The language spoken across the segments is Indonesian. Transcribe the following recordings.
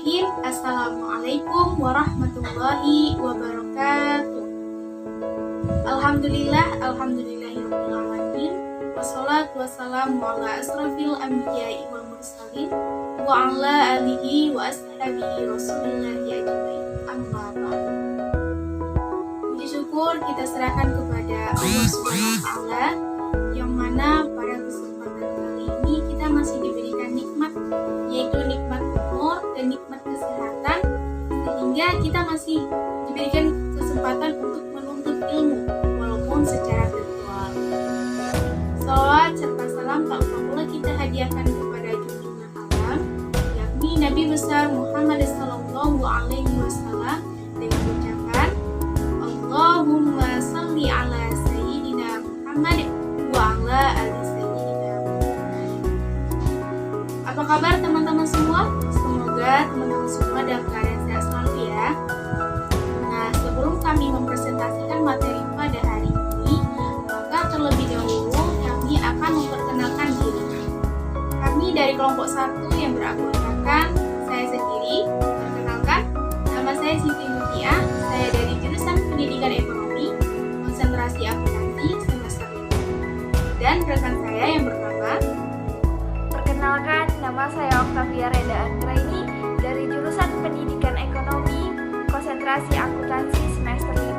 Bismillahirrahmanirrahim. Assalamualaikum warahmatullahi wabarakatuh. Alhamdulillahirrahmanirrahim. Wassalatu wassalamu ala asrafil anbiya'i wal mursalin wa ala alihi wa ashabihi rasulillahi ajmain. Amma ba'du. Puji syukur kita serahkan kepada Allah Subhanahu wa taala, yang mana pada kesempatan kali ini kita masih diberikan nikmat, yaitu nikmat umur dan nikmat kesehatan, sehingga kita masih diberikan kesempatan untuk menuntut ilmu walaupun secara virtual. Salawat serta salam tak pula kita hadiahkan kepada junjungan alam, yakni Nabi besar Muhammad sallallahu alaihi wasallam, dengan ucapan Allahumma shalli ala sayyidina Muhammad wa ala ali sayyidina Muhammad. Apa kabar teman-teman semua? Semoga teman-teman semua dalam keadaan sehat selalu ya. Nah, sebelum kami mempresentasikan materi pada hari ini, maka terlebih dahulu kami akan memperkenalkan diri. Kami dari kelompok 1 yang beranggotakan saya sendiri. Perkenalkan, nama saya Siti Mutia. Saya dari jurusan Pendidikan Ekonomi, konsentrasi akuntansi semester 5. Dan rekan saya yang bernama, perkenalkan, nama saya Octavia Reda Anggraini dari jurusan Pendidikan Ekonomi, konsentrasi akuntansi semester 5.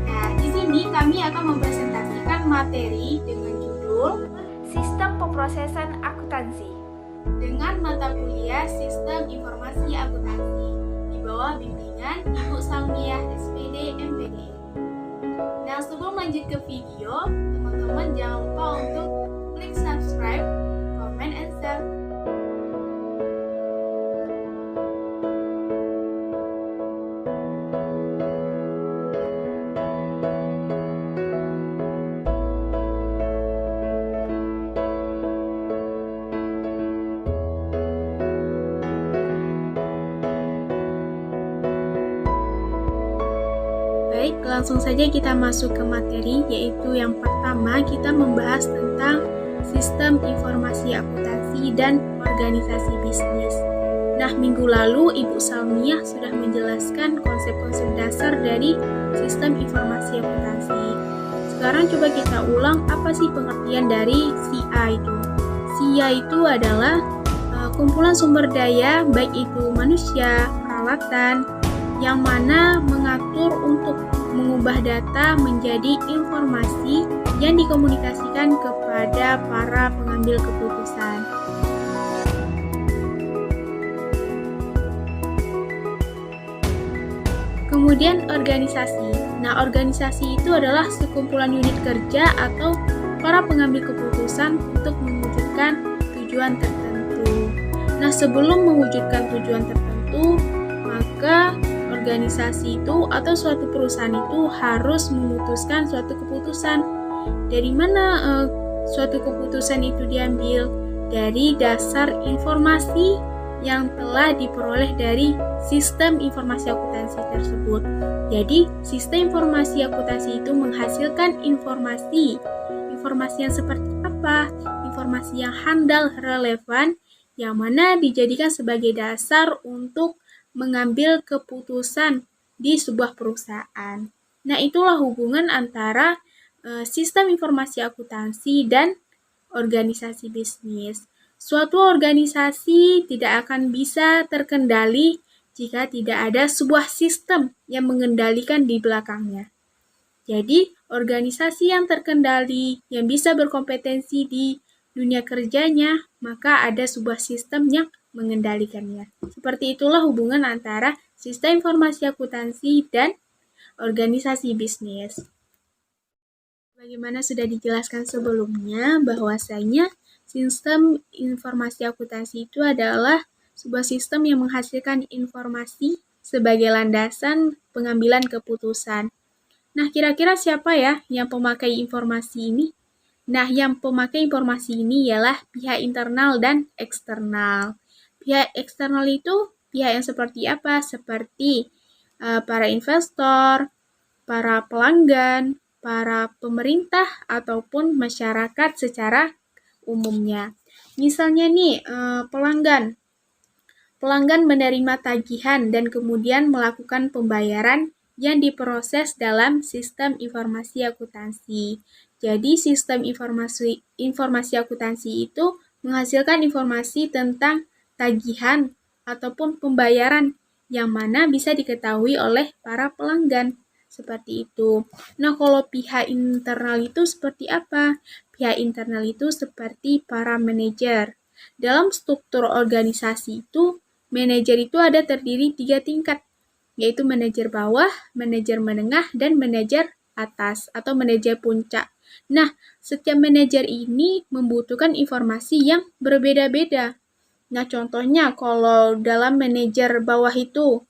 Nah, di sini kami akan mempresentasikan materi dengan judul Sistem Pemrosesan Akuntansi dengan mata kuliah Sistem Informasi Akuntansi di bawah bimbingan Ibu Salmiah SPD MPD. Nah, sebelum lanjut ke video, teman-teman jangan lupa untuk klik subscribe, comment, and share. Baik, langsung saja kita masuk ke materi, yaitu yang pertama kita membahas tentang sistem informasi akuntansi dan organisasi bisnis. Nah, minggu lalu Ibu Salmiah sudah menjelaskan konsep-konsep dasar dari sistem informasi akuntansi. Sekarang coba kita ulang apa sih pengertian dari SIA itu. SIA itu adalah kumpulan sumber daya, baik itu manusia, peralatan, yang mana mengatur untuk mengubah data menjadi informasi yang dikomunikasikan kepada para pengambil keputusan. Kemudian organisasi. Nah, organisasi itu adalah sekumpulan unit kerja atau para pengambil keputusan untuk mewujudkan tujuan tertentu. Nah, sebelum mewujudkan tujuan tertentu, maka organisasi itu atau suatu perusahaan itu harus memutuskan suatu keputusan. Dari mana suatu keputusan itu diambil? Dari dasar informasi yang telah diperoleh dari sistem informasi akuntansi tersebut. Jadi, sistem informasi akuntansi itu menghasilkan informasi. Informasi yang seperti apa? Informasi yang handal, relevan, yang mana dijadikan sebagai dasar untuk mengambil keputusan di sebuah perusahaan. Nah, itulah hubungan antara sistem informasi akuntansi dan organisasi bisnis. Suatu organisasi tidak akan bisa terkendali jika tidak ada sebuah sistem yang mengendalikan di belakangnya. Jadi, organisasi yang terkendali, yang bisa berkompetensi di dunia kerjanya, maka ada sebuah sistem yang mengendalikannya. Seperti itulah hubungan antara sistem informasi akuntansi dan organisasi bisnis. Bagaimana sudah dijelaskan sebelumnya, bahwasanya sistem informasi akuntansi itu adalah sebuah sistem yang menghasilkan informasi sebagai landasan pengambilan keputusan. Nah, kira-kira siapa ya yang pemakai informasi ini? Nah, yang pemakai informasi ini ialah pihak internal dan eksternal. Pihak eksternal itu pihak yang seperti apa? Seperti para investor, para pelanggan, para pemerintah, ataupun masyarakat secara umumnya. Misalnya nih, pelanggan. pelanggan menerima tagihan dan kemudian melakukan pembayaran yang diproses dalam sistem informasi akuntansi. Jadi sistem informasi akuntansi itu menghasilkan informasi tentang tagihan ataupun pembayaran yang mana bisa diketahui oleh para pelanggan. Seperti itu. Nah, kalau pihak internal itu seperti apa? Pihak internal itu seperti para manajer. Dalam struktur organisasi itu, manajer itu ada terdiri 3 tingkat, yaitu manajer bawah, manajer menengah, dan manajer atas atau manajer puncak. Nah, setiap manajer ini membutuhkan informasi yang berbeda-beda. Nah, contohnya kalau dalam manajer bawah itu,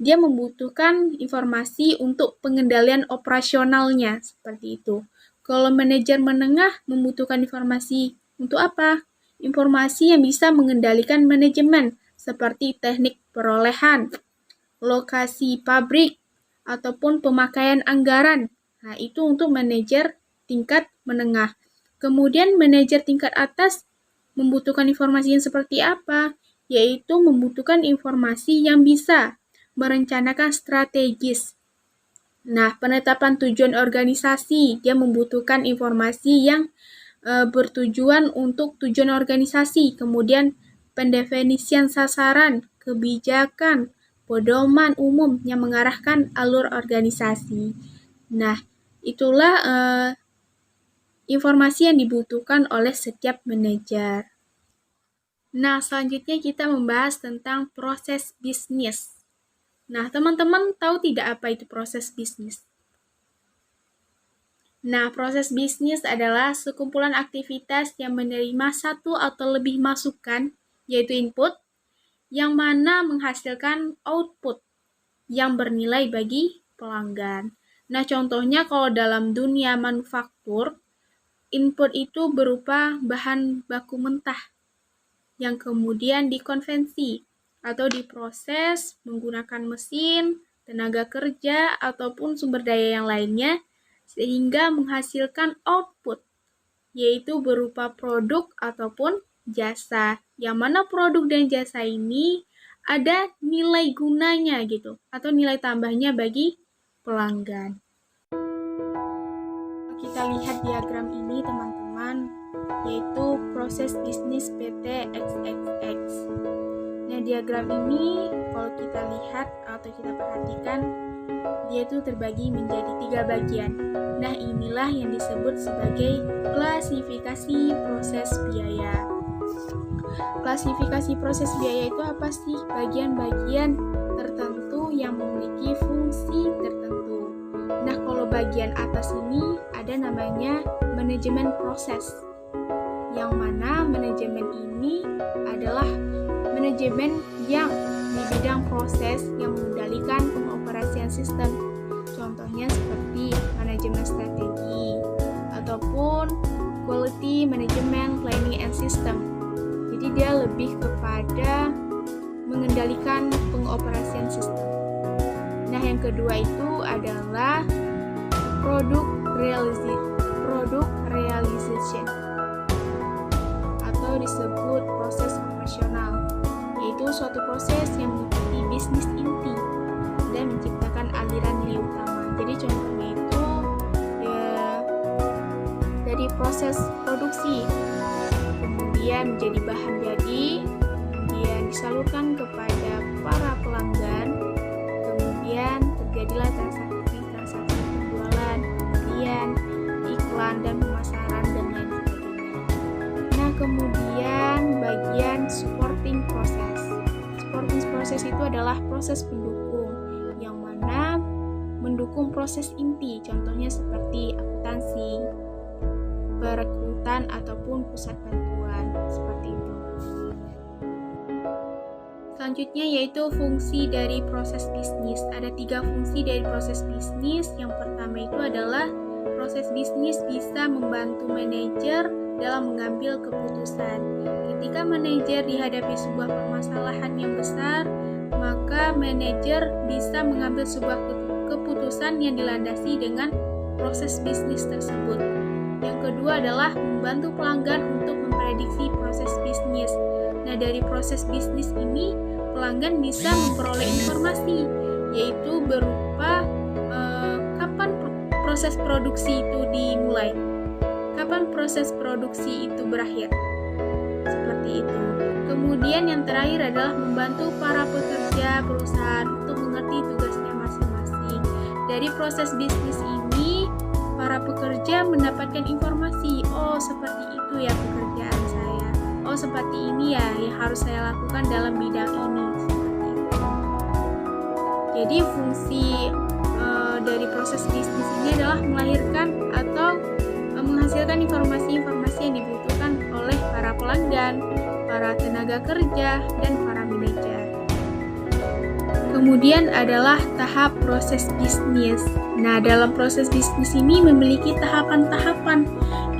dia membutuhkan informasi untuk pengendalian operasionalnya, seperti itu. Kalau manajer menengah membutuhkan informasi untuk apa? Informasi yang bisa mengendalikan manajemen, seperti teknik perolehan, lokasi pabrik, ataupun pemakaian anggaran. Nah, itu untuk manajer tingkat menengah. Kemudian manajer tingkat atas membutuhkan informasi yang seperti apa? Yaitu membutuhkan informasi yang bisa merencanakan strategis. Nah, penetapan tujuan organisasi, dia membutuhkan informasi yang bertujuan untuk tujuan organisasi. Kemudian pendefinisian sasaran, kebijakan, pedoman umum yang mengarahkan alur organisasi. Nah, itulah informasi yang dibutuhkan oleh setiap manajer. Nah, selanjutnya kita membahas tentang proses bisnis. Nah, teman-teman tahu tidak apa itu proses bisnis? Nah, proses bisnis adalah sekumpulan aktivitas yang menerima satu atau lebih masukan, yaitu input, yang mana menghasilkan output yang bernilai bagi pelanggan. Nah, contohnya kalau dalam dunia manufaktur, input itu berupa bahan baku mentah yang kemudian dikonvensi atau diproses menggunakan mesin, tenaga kerja, ataupun sumber daya yang lainnya, sehingga menghasilkan output, yaitu berupa produk ataupun jasa. Yang mana produk dan jasa ini ada nilai gunanya gitu, atau nilai tambahnya bagi pelanggan. Kita lihat diagram ini teman-teman, yaitu proses bisnis PT XXX. Nah, diagram ini kalau kita lihat atau kita perhatikan, dia itu terbagi menjadi 3 bagian. Nah, inilah yang disebut sebagai klasifikasi proses biaya. Klasifikasi proses biaya itu apa sih? Bagian-bagian tertentu yang memiliki fungsi tertentu. Nah, kalau bagian atas ini ada namanya manajemen proses. Yang mana manajemen ini adalah manajemen yang di bidang proses yang mengendalikan pengoperasian sistem. Contohnya seperti manajemen strategi ataupun quality management planning and system. Jadi dia lebih kepada mengendalikan pengoperasian sistem. Nah, yang kedua itu adalah product realization atau disebut proses operasional, yaitu suatu proses yang mengikuti bisnis inti dan menciptakan aliran nilai utama. Jadi contohnya itu dari proses produksi, kemudian menjadi bahan jadi, kemudian disalurkan kepada para pelanggan, kemudian terjadilah transaksi penjualan, kemudian iklan dan pemasaran dan lain sebagainya. Nah, kemudian bagian supporting process. Supporting process itu adalah proses pendukung yang mana mendukung proses inti, contohnya seperti akuntansi, perekrutan ataupun pusat bantuan, seperti itu. Selanjutnya yaitu fungsi dari proses bisnis. Ada 3 fungsi dari proses bisnis. Yang pertama itu adalah proses bisnis bisa membantu manajer dalam mengambil keputusan. Ketika manajer dihadapi sebuah permasalahan yang besar, maka manajer bisa mengambil sebuah keputusan yang dilandasi dengan proses bisnis tersebut. Yang kedua adalah membantu pelanggan untuk memprediksi proses bisnis. Nah, dari proses bisnis ini, pelanggan bisa memperoleh informasi, yaitu berupa kapan proses produksi itu dimulai, kapan proses produksi itu berakhir, seperti itu. Kemudian yang terakhir adalah membantu para pekerja perusahaan untuk mengerti tugasnya masing-masing. Dari proses bisnis ini, para pekerja mendapatkan informasi, oh seperti itu ya pekerjaan saya, oh seperti ini ya yang harus saya lakukan dalam bidang ini, seperti itu. Jadi fungsi dari proses bisnis ini adalah melahirkan atau menghasilkan informasi-informasi yang dibutuhkan oleh para pelanggan, para tenaga kerja, dan para manajer. Kemudian adalah tahap proses bisnis. Nah, dalam proses bisnis ini memiliki tahapan-tahapan.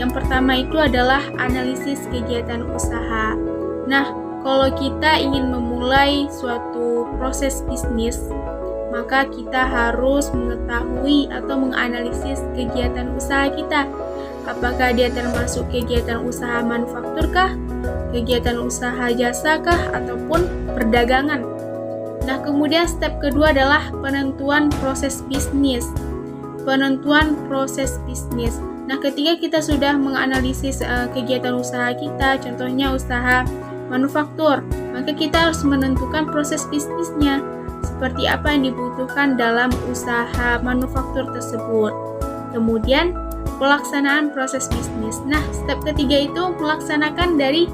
Yang pertama itu adalah analisis kegiatan usaha. Nah, kalau kita ingin memulai suatu proses bisnis, maka kita harus mengetahui atau menganalisis kegiatan usaha kita. Apakah dia termasuk kegiatan usaha manufaktur kah, kegiatan usaha jasa kah, ataupun perdagangan. Nah, kemudian step kedua adalah penentuan proses bisnis. Penentuan proses bisnis. Nah, ketika kita sudah menganalisis kegiatan usaha kita, contohnya usaha manufaktur, maka kita harus menentukan proses bisnisnya. Seperti apa yang dibutuhkan dalam usaha manufaktur tersebut. Kemudian pelaksanaan proses bisnis. Nah, step ketiga itu melaksanakan dari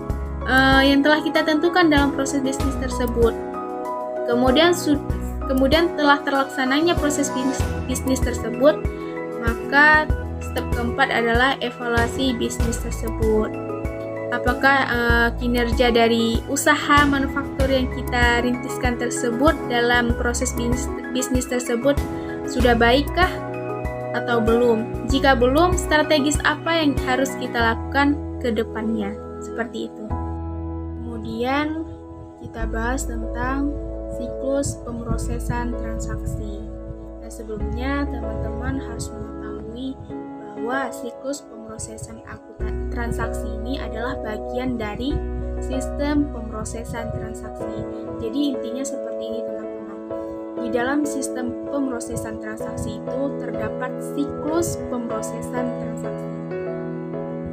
yang telah kita tentukan dalam proses bisnis tersebut. Kemudian telah terlaksananya proses bisnis tersebut, maka step keempat adalah evaluasi bisnis tersebut. Apakah kinerja dari usaha manufaktur yang kita rintiskan tersebut dalam proses bisnis tersebut sudah baikkah atau belum? Jika belum, strategis apa yang harus kita lakukan ke depannya? Seperti itu. Kemudian kita bahas tentang siklus pemrosesan transaksi. Nah, sebelumnya teman-teman harus mengetahui bahwa siklus pemrosesan transaksi ini adalah bagian dari sistem pemrosesan transaksi. Jadi intinya seperti ini teman-teman. Di dalam sistem pemrosesan transaksi itu terdapat siklus pemrosesan transaksi.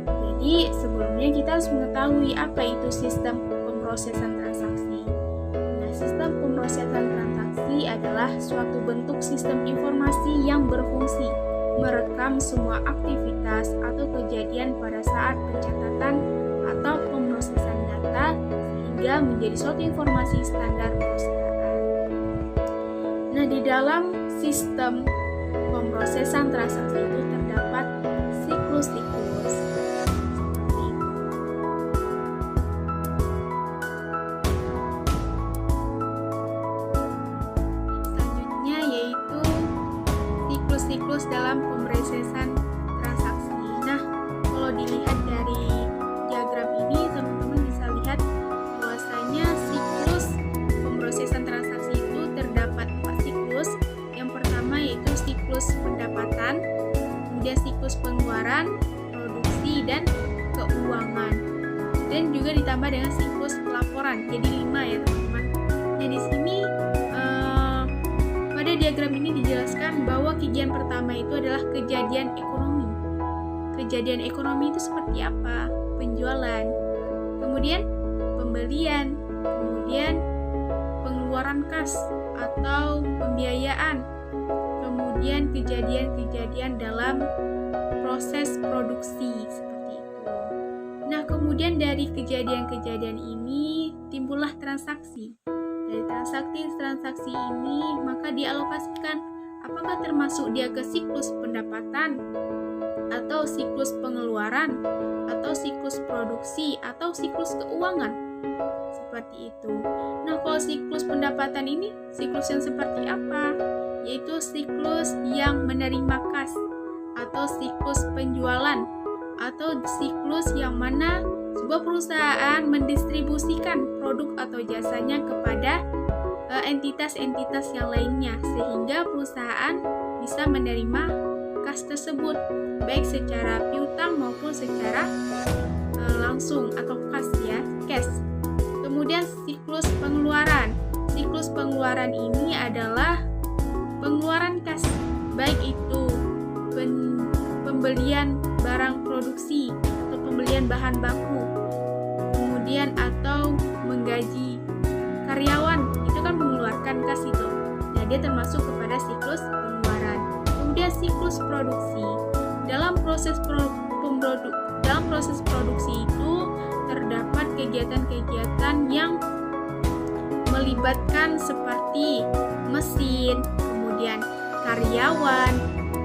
Jadi sebelumnya kita harus mengetahui apa itu sistem pemrosesan transaksi. Nah, sistem pemrosesan transaksi adalah suatu bentuk sistem informasi yang berfungsi merekam semua aktivitas atau kejadian pada saat pencatatan atau pemrosesan data sehingga menjadi suatu informasi standar perusahaan. Nah, di dalam sistem pemrosesan transaksi itu terdapat siklus-siklus. Selanjutnya yaitu siklus dalam pemrosesan transaksi. Nah, kalau dilihat dari diagram ini, teman-teman bisa lihat bahwasanya siklus pemrosesan transaksi itu terdapat 4 siklus. Yang pertama yaitu siklus pendapatan, kemudian siklus pengeluaran, produksi, dan keuangan. Dan juga ditambah dengan siklus pelaporan. Jadi 5 ya, teman-teman. Nah, di sini pada diagram ini dijelaskan bahwa kejadian pertama itu adalah kejadian ekonomi. Kejadian ekonomi itu seperti apa? Penjualan, kemudian pembelian, kemudian pengeluaran kas atau pembiayaan, kemudian kejadian-kejadian dalam proses produksi seperti itu. Nah, kemudian dari kejadian-kejadian ini timbullah transaksi. Dari transaksi ini maka dialokasikan apakah termasuk dia ke siklus pendapatan atau siklus pengeluaran atau siklus produksi atau siklus keuangan seperti itu. Nah, kalau siklus pendapatan ini siklus yang seperti apa? Yaitu siklus yang menerima kas atau siklus penjualan atau siklus yang mana sebuah perusahaan mendistribusikan produk atau jasanya kepada entitas-entitas yang lainnya sehingga perusahaan bisa menerima kas tersebut baik secara piutang maupun secara langsung atau kas ya, cash. Kemudian siklus pengeluaran. siklus pengeluaran ini adalah pengeluaran kas, baik itu pembelian barang produksi atau pembelian bahan baku, kemudian atau menggaji karyawan, itu kan mengeluarkan kas itu. Nah, dia termasuk kepada siklus pengeluaran. Kemudian siklus produksi. Dalam proses produksi itu terdapat kegiatan-kegiatan yang melibatkan seperti mesin, kemudian karyawan,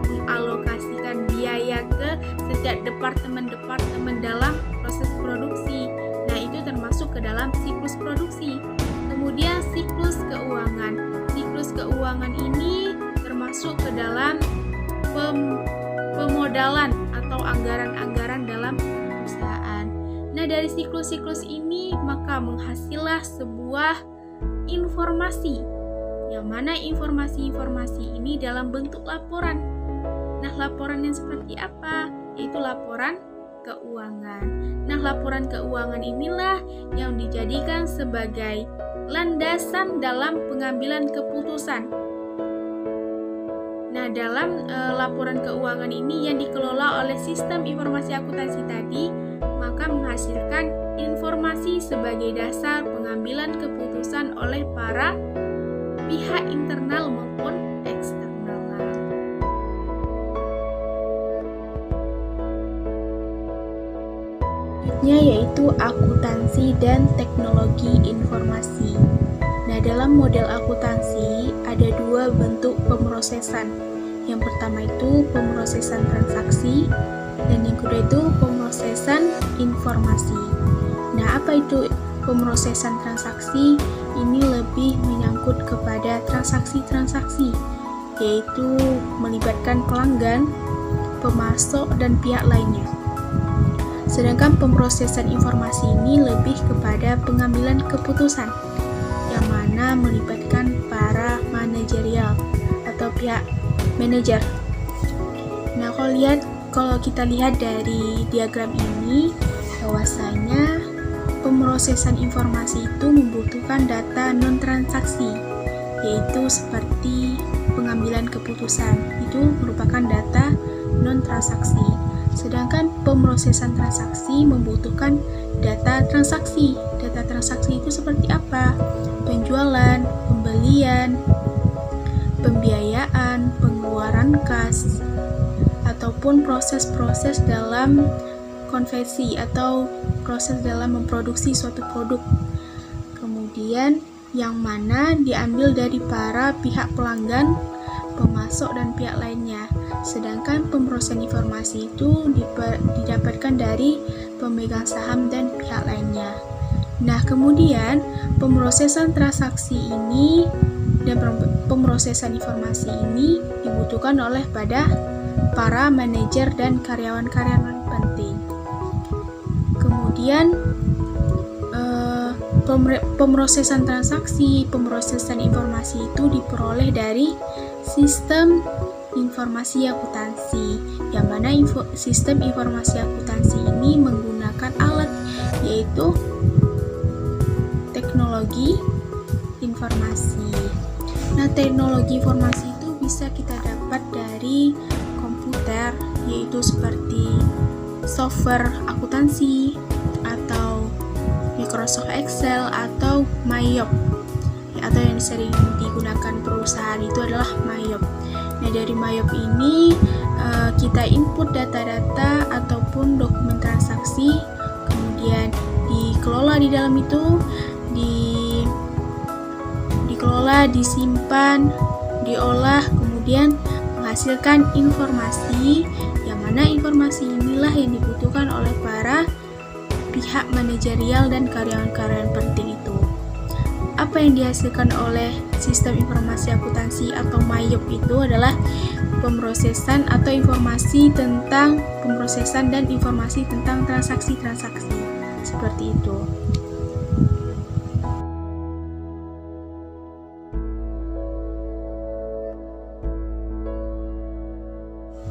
mengalokasikan biaya ke setiap departemen-departemen dalam proses produksi. Nah, itu termasuk ke dalam siklus produksi. Kemudian siklus keuangan. Siklus keuangan ini termasuk ke dalam pemodalan atau anggaran-anggaran dalam perusahaan. Nah, dari siklus-siklus ini maka menghasillah sebuah informasi, yang mana informasi-informasi ini dalam bentuk laporan. Nah, laporan yang seperti apa? Yaitu laporan keuangan. Nah, laporan keuangan inilah yang dijadikan sebagai landasan dalam pengambilan keputusan. Nah, dalam laporan keuangan ini yang dikelola oleh sistem informasi akuntansi tadi, maka menghasilkan informasi sebagai dasar pengambilan keputusan oleh para pihak internal maupun eksternal. Selanjutnya yaitu akuntansi dan teknologi informasi. Nah, dalam model akuntansi ada dua bentuk pemrosesan. Yang pertama itu pemrosesan transaksi dan yang kedua itu pemrosesan informasi. Nah, apa itu pemrosesan transaksi? Ini lebih menyangkut kepada transaksi-transaksi, yaitu melibatkan pelanggan, pemasok, dan pihak lainnya. Sedangkan pemrosesan informasi ini lebih kepada pengambilan keputusan, yang mana melibatkan para manajerial atau pihak manajer. Nah, kalau kita lihat dari diagram ini, bahwasanya pemrosesan informasi itu membutuhkan data non-transaksi, yaitu seperti pengambilan keputusan, itu merupakan data non-transaksi. Sedangkan pemrosesan transaksi membutuhkan data transaksi. Data transaksi itu seperti apa? Penjualan, pembelian, pembiayaan, pengeluaran kas, ataupun proses-proses dalam konversi atau proses dalam memproduksi suatu produk. Kemudian yang mana diambil dari para pihak pelanggan, pemasok, dan pihak lainnya. Sedangkan pemrosesan informasi itu didapatkan dari pemegang saham dan pihak lainnya. Nah, kemudian pemrosesan transaksi ini dan pemrosesan informasi ini dibutuhkan oleh para manajer dan karyawan-karyawan penting. Kemudian pemrosesan transaksi, pemrosesan informasi itu diperoleh dari sistem informasi akuntansi, yang mana sistem informasi akuntansi ini menggunakan alat, yaitu teknologi informasi. Nah, teknologi informasi itu bisa kita dapat dari komputer, yaitu seperti software akuntansi atau Microsoft Excel atau Mayop, atau yang sering digunakan perusahaan itu adalah Mayop. Nah, dari Mayop ini kita input data-data ataupun dokumen transaksi, kemudian dikelola di dalam itu, dikelola, disimpan, diolah, kemudian menghasilkan informasi, yang mana informasi inilah yang dibutuhkan oleh para pihak manajerial dan karyawan-karyawan penting itu. Apa yang dihasilkan oleh sistem informasi akuntansi atau Mayop itu adalah pemrosesan atau informasi tentang pemrosesan dan informasi tentang transaksi-transaksi. Seperti itu.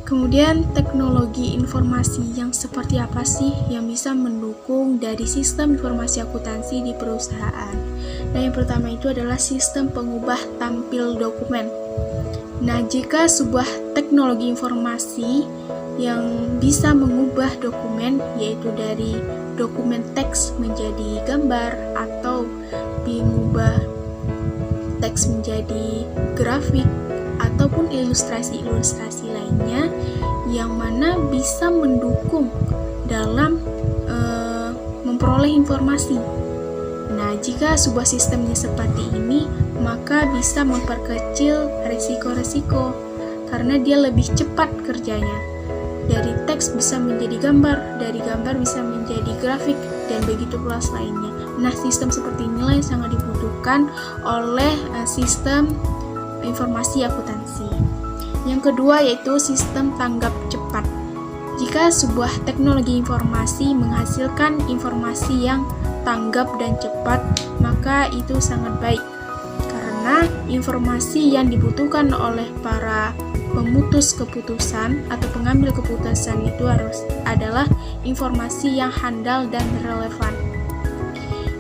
Kemudian teknologi informasi yang seperti apa sih yang bisa mendukung dari sistem informasi akuntansi di perusahaan? Nah, yang pertama itu adalah sistem pengubah tampil dokumen. Nah, jika sebuah teknologi informasi yang bisa mengubah dokumen, yaitu dari dokumen teks menjadi gambar atau mengubah teks menjadi grafik ataupun ilustrasi-ilustrasi lainnya yang mana bisa mendukung dalam memperoleh informasi. Nah, jika sebuah sistemnya seperti ini, maka bisa memperkecil resiko-resiko karena dia lebih cepat kerjanya. Dari teks bisa menjadi gambar, dari gambar bisa menjadi grafik, dan begitu pula lainnya. Nah, sistem seperti inilah yang sangat dibutuhkan oleh sistem informasi akuntansi. Yang kedua yaitu sistem tanggap cepat. Jika sebuah teknologi informasi menghasilkan informasi yang tanggap dan cepat, maka itu sangat baik karena informasi yang dibutuhkan oleh para pemutus keputusan atau pengambil keputusan itu adalah informasi yang handal dan relevan.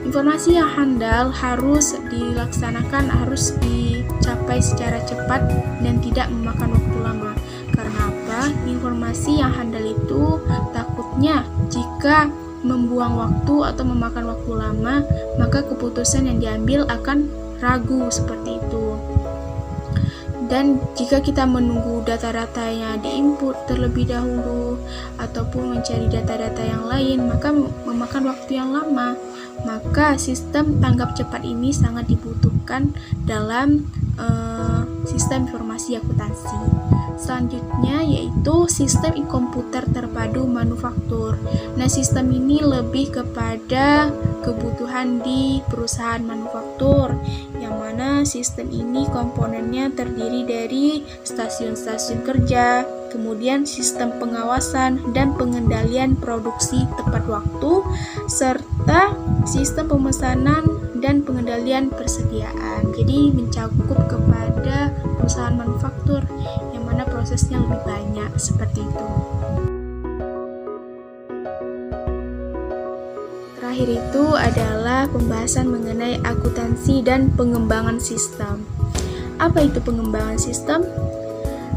Informasi yang handal harus dilaksanakan, harus dicapai secara cepat dan tidak memakan waktu lama. Karena apa? Informasi yang handal itu takutnya jika membuang waktu atau memakan waktu lama, maka keputusan yang diambil akan ragu seperti itu. Dan jika kita menunggu data-datanya diinput terlebih dahulu ataupun mencari data-data yang lain, maka memakan waktu yang lama. Maka sistem tanggap cepat ini sangat dibutuhkan dalam sistem informasi akuntansi. Selanjutnya yaitu sistem komputer terpadu manufaktur. Nah, sistem ini lebih kepada kebutuhan di perusahaan manufaktur, yang mana sistem ini komponennya terdiri dari stasiun-stasiun kerja, kemudian sistem pengawasan dan pengendalian produksi tepat waktu, serta sistem pemesanan dan pengendalian persediaan. Jadi mencakup kepada perusahaan manufaktur yang mana prosesnya lebih banyak seperti itu. Terakhir itu adalah pembahasan mengenai akuntansi dan pengembangan sistem. Apa itu pengembangan sistem?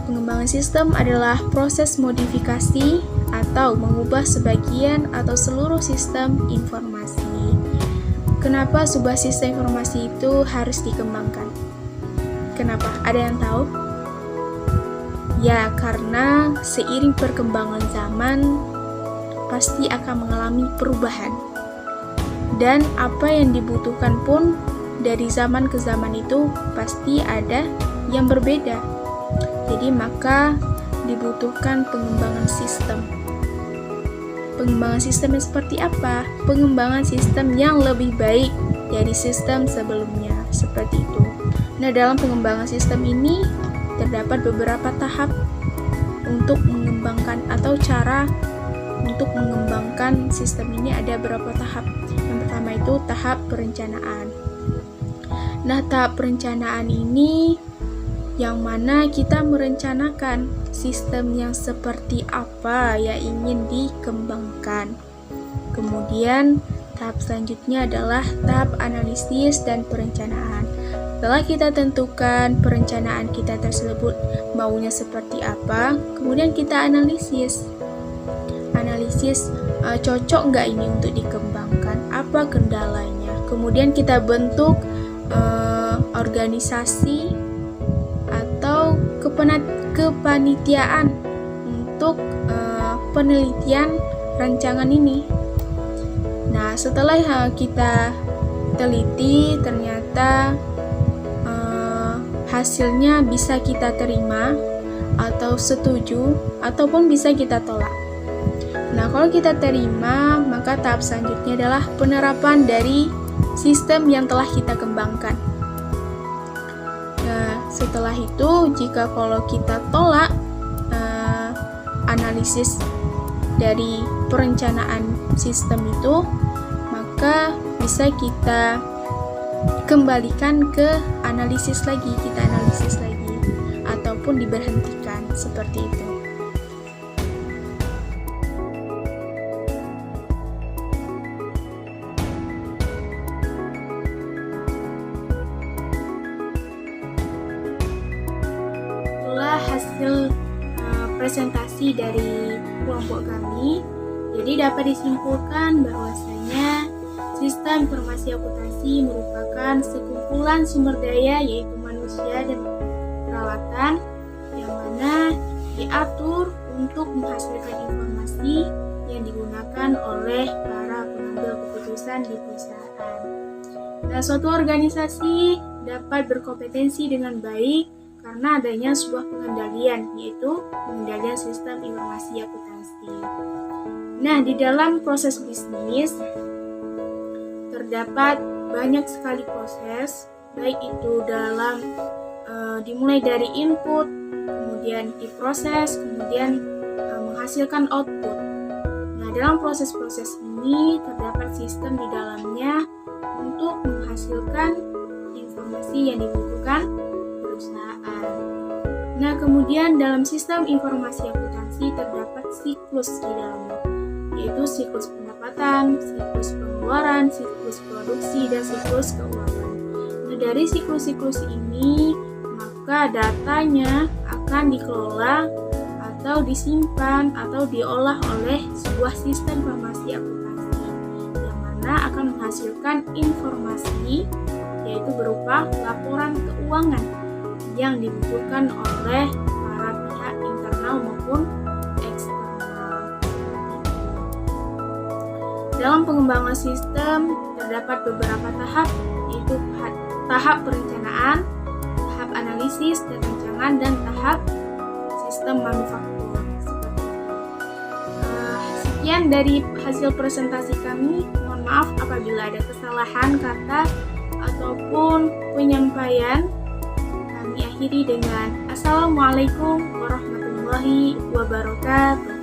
Pengembangan sistem adalah proses modifikasi atau mengubah sebagian atau seluruh sistem informasi. Kenapa sebuah sistem informasi itu harus dikembangkan? Kenapa? Ada yang tahu? Ya, karena seiring perkembangan zaman pasti akan mengalami perubahan. Dan apa yang dibutuhkan pun dari zaman ke zaman itu pasti ada yang berbeda. Jadi maka dibutuhkan pengembangan sistem. Pengembangan sistem yang seperti apa? Pengembangan sistem yang lebih baik dari sistem sebelumnya, seperti itu. Nah, dalam pengembangan sistem ini terdapat beberapa tahap untuk mengembangkan atau cara untuk mengembangkan sistem ini ada beberapa tahap. Yang pertama itu tahap perencanaan. Nah, tahap perencanaan ini yang mana kita merencanakan sistem yang seperti apa yang ingin dikembangkan. Kemudian tahap selanjutnya adalah tahap analisis dan perencanaan. Setelah kita tentukan perencanaan kita tersebut maunya seperti apa, kemudian kita analisis. Cocok nggak ini untuk dikembangkan, apa kendalanya. Kemudian kita bentuk organisasi atau kepanitiaan untuk penelitian rancangan ini. Nah, setelah kita teliti, ternyata hasilnya bisa kita terima atau setuju ataupun bisa kita tolak. Nah, kalau kita terima, maka tahap selanjutnya adalah penerapan dari sistem yang telah kita kembangkan. Nah, setelah itu, jika kalau kita tolak analisis dari perencanaan sistem itu, maka bisa kita kembalikan ke analisis lagi, ataupun diberhentikan, seperti itu. hasil presentasi dari kelompok kami, jadi dapat disimpulkan bahwasanya sistem informasi akuntansi merupakan sekumpulan sumber daya yaitu manusia dan peralatan yang mana diatur untuk menghasilkan informasi yang digunakan oleh para pengambil keputusan di perusahaan. Nah, suatu organisasi dapat berkompetensi dengan baik karena adanya sebuah pengendalian, yaitu pengendalian sistem informasi akuntansi. Nah, di dalam proses bisnis terdapat banyak sekali proses, baik itu dalam dimulai dari input, kemudian diproses, kemudian menghasilkan output. Nah, dalam proses-proses ini terdapat sistem di dalamnya untuk menghasilkan informasi yang dibutuhkan perusahaan. Nah, kemudian dalam sistem informasi akuntansi terdapat siklus di dalamnya, yaitu siklus pendapatan, siklus pengeluaran, siklus produksi, dan siklus keuangan. Nah, dari siklus-siklus ini, maka datanya akan dikelola atau disimpan atau diolah oleh sebuah sistem informasi akuntansi, yang mana akan menghasilkan informasi, yaitu berupa laporan keuangan yang dibutuhkan oleh para pihak internal maupun eksternal. Dalam pengembangan sistem terdapat beberapa tahap, yaitu tahap perencanaan, tahap analisis dan rancangan, dan tahap sistem manufaktur. Sekian dari hasil presentasi kami. Mohon maaf apabila ada kesalahan kata ataupun penyampaian. Kami akhiri dengan Assalamualaikum warahmatullahi wabarakatuh.